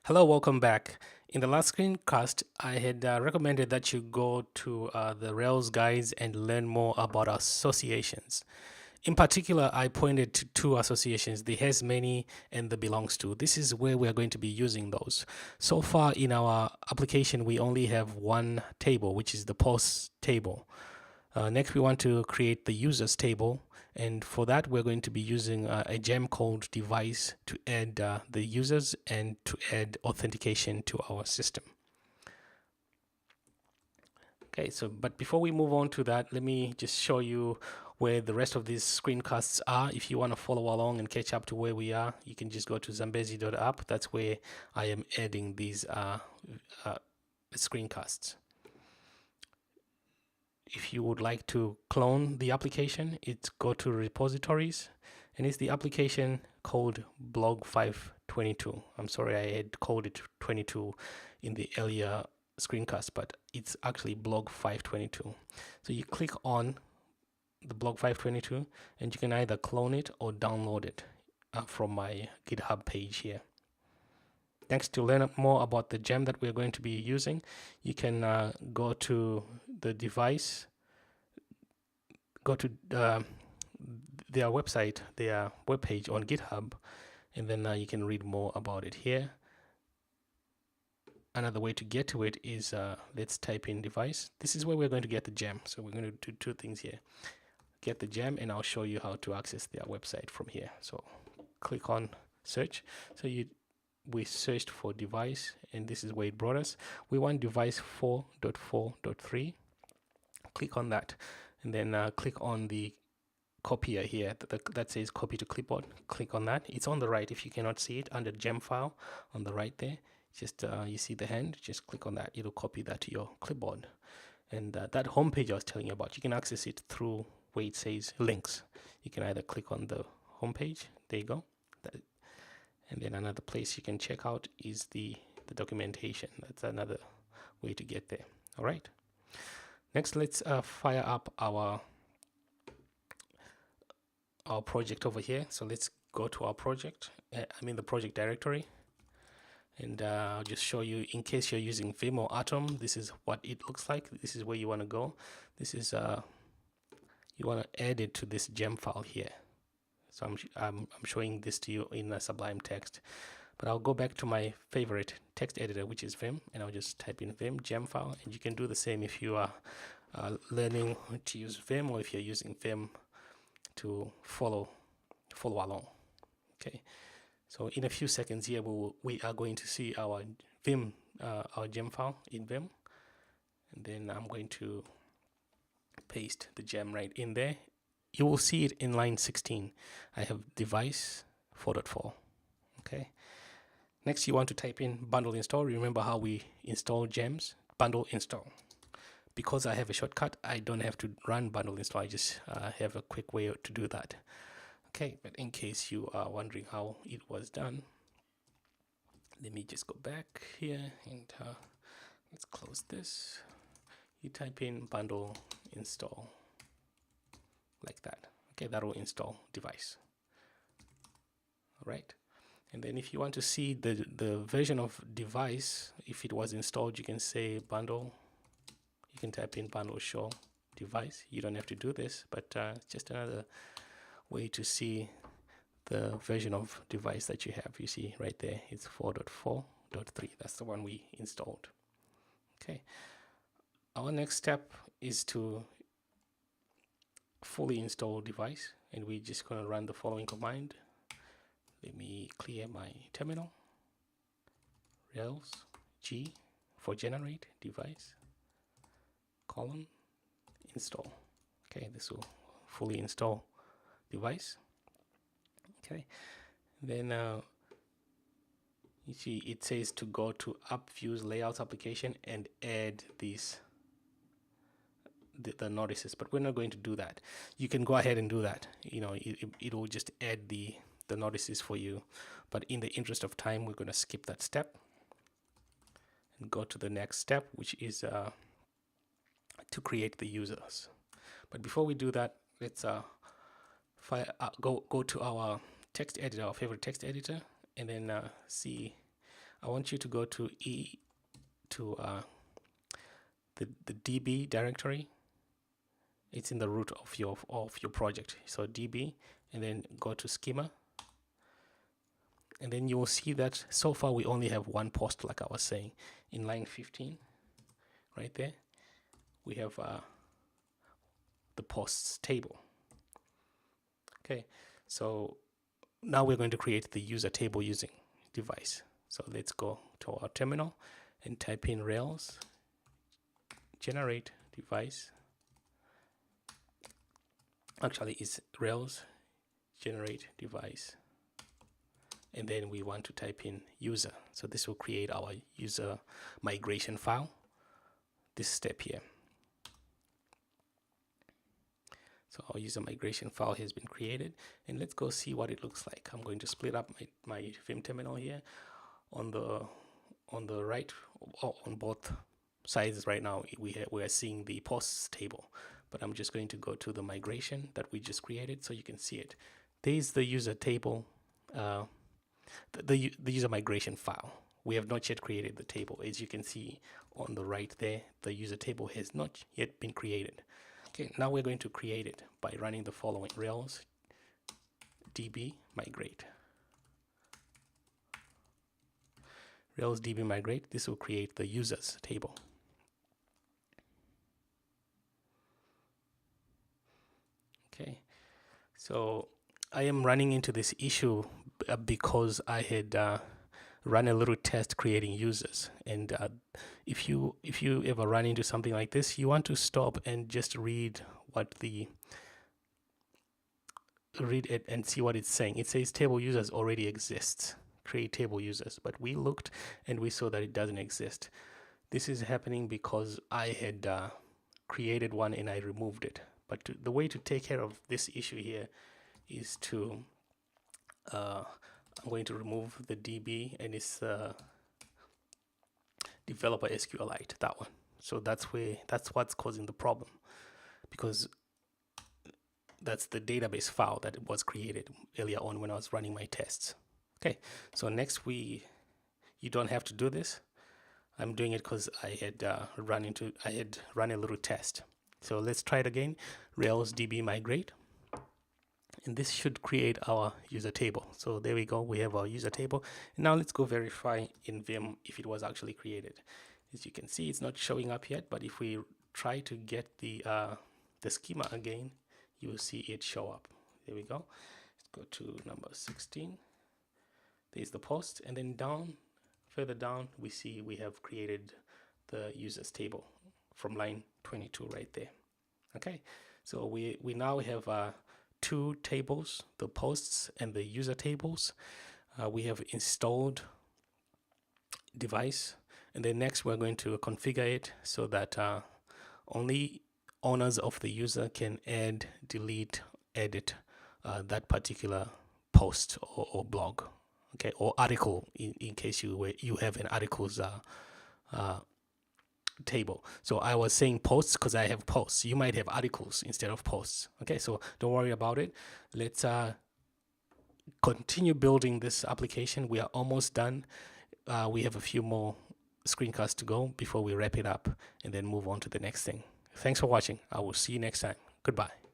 Hello, welcome back. In the last screencast, I had recommended that you go to the Rails guides and learn more about associations. In particular, I pointed to two associations, the has many and the belongs to. This is where we are going to be using those. So far in our application, we only have one table, which is the post table. Next, we want to create the users table. And for that, we're going to be using a gem called Devise to add the users and to add authentication to our system. Okay, so but before we move on to that, let me just show you where the rest of these screencasts are. If you want to follow along and catch up to where we are, you can just go to zambezi.app. That's where I am adding these screencasts. If you would like to clone the application, it's go to repositories, and it's the application called blog 522. I'm sorry, I had called it 22 in the earlier screencast, but it's actually blog 522. So you click on the blog 522 and you can either clone it or download it from my GitHub page here. Next, to learn more about the gem that we're going to be using, you can go to the device, go to their website, their webpage on GitHub, and then you can read more about it here. Another way to get to it is let's type in device. This is where we're going to get the gem. So we're going to do two things here. Get the gem, and I'll show you how to access their website from here. So click on search. So we searched for device, and this is where it brought us. We want device 4.4.3. Click on that, and then click on the copier here that says copy to clipboard. Click on that. It's on the right if you cannot see it, under gem file on the right there. Just you see the hand, just click on that. It'll copy that to your clipboard. And that home page I was telling you about, you can access it through where it says links. You can either click on the home page, there you go. And then another place you can check out is the documentation. That's another way to get there. All right. Next, let's fire up our project over here. So let's go to our project. The project directory. And I'll just show you, in case you're using Vim or Atom, this is what it looks like. This is where you want to go. This is, you want to add it to this gem file here. So I'm showing this to you in a Sublime text. But I'll go back to my favorite text editor, which is Vim, and I'll just type in Vim gem file. And you can do the same if you are learning to use Vim, or if you're using Vim to follow along. Okay. So in a few seconds here, we are going to see our Vim, our gem file in Vim. And then I'm going to paste the gem right in there. You will see it in line 16. I have device 4.4. Okay. Next, you want to type in bundle install. Remember how we install gems? Bundle install. Because I have a shortcut, I don't have to run bundle install. I just have a quick way to do that. Okay, but in case you are wondering how it was done, let me just go back here and let's close this. You type in bundle install like that. Okay, that will install device. All right. And then if you want to see the version of device, if it was installed, you can say bundle. You can type in bundle show device. You don't have to do this, but just another way to see the version of device that you have. You see right there, it's 4.4.3. That's the one we installed. Okay. Our next step is to fully install device, and we're just going to run the following command. Let me clear my terminal. Rails G for generate device colon install. Okay, this will fully install device. Okay, then you see it says to go to app views layouts application and add these the notices, but we're not going to do that. You can go ahead and do that. You know, it will just add the notices for you, but in the interest of time, we're going to skip that step and go to the next step, which is to create the users. But before we do that, let's go to our text editor, our favorite text editor, and then see I want you to go to the DB directory. It's in the root of your project. So DB, and then go to schema, and then you will see that so far we only have one post, like I was saying. In line 15, right there, we have the posts table. Okay, so now we're going to create the user table using Devise. So let's go to our terminal and type in Rails generate Devise. Actually, it's Rails generate Devise, and then we want to type in user. So this will create our user migration file, this step here. So our user migration file has been created, and let's go see what it looks like. I'm going to split up my Vim terminal here. On the right, on both sides right now, we are seeing the posts table, but I'm just going to go to the migration that we just created so you can see it. There's the user table, the user migration file. We have not yet created the table. As you can see on the right there, the user table has not yet been created. Okay, now we're going to create it by running the following: Rails db migrate. Rails db migrate. This will create the users table. Okay, so I am running into this issue because I had run a little test creating users, and if you ever run into something like this, you want to stop and just read it and see what it's saying. It says table users already exists, create table users, but we looked and we saw that it doesn't exist. This is happening because I had created one and I removed it. But the way to take care of this issue here is to I'm going to remove the DB, and it's developer SQLite, that one. So that's what's causing the problem, because that's the database file that it was created earlier on when I was running my tests. Okay, so next you don't have to do this. I'm doing it because I had run a little test. So let's try it again. Rails db migrate, and this should create our user table. So there we go, we have our user table. And now let's go verify in Vim if it was actually created. As you can see, it's not showing up yet, but if we try to get the schema again, you will see it show up. There we go. Let's go to number 16. There's the post, and then further down, we see we have created the users table from line 22 right there. Okay, so we now have two tables, the posts and the user tables. We have installed Devise, and then next we're going to configure it so that only owners of the user can add, delete, edit that particular post or blog, okay, or article in case you have an articles table. So I was saying posts because I have posts. You might have articles instead of posts. Okay, so don't worry about it. Let's continue building this application. We are almost done. We have a few more screencasts to go before we wrap it up and then move on to the next thing. Thanks for watching. I will see you next time. Goodbye.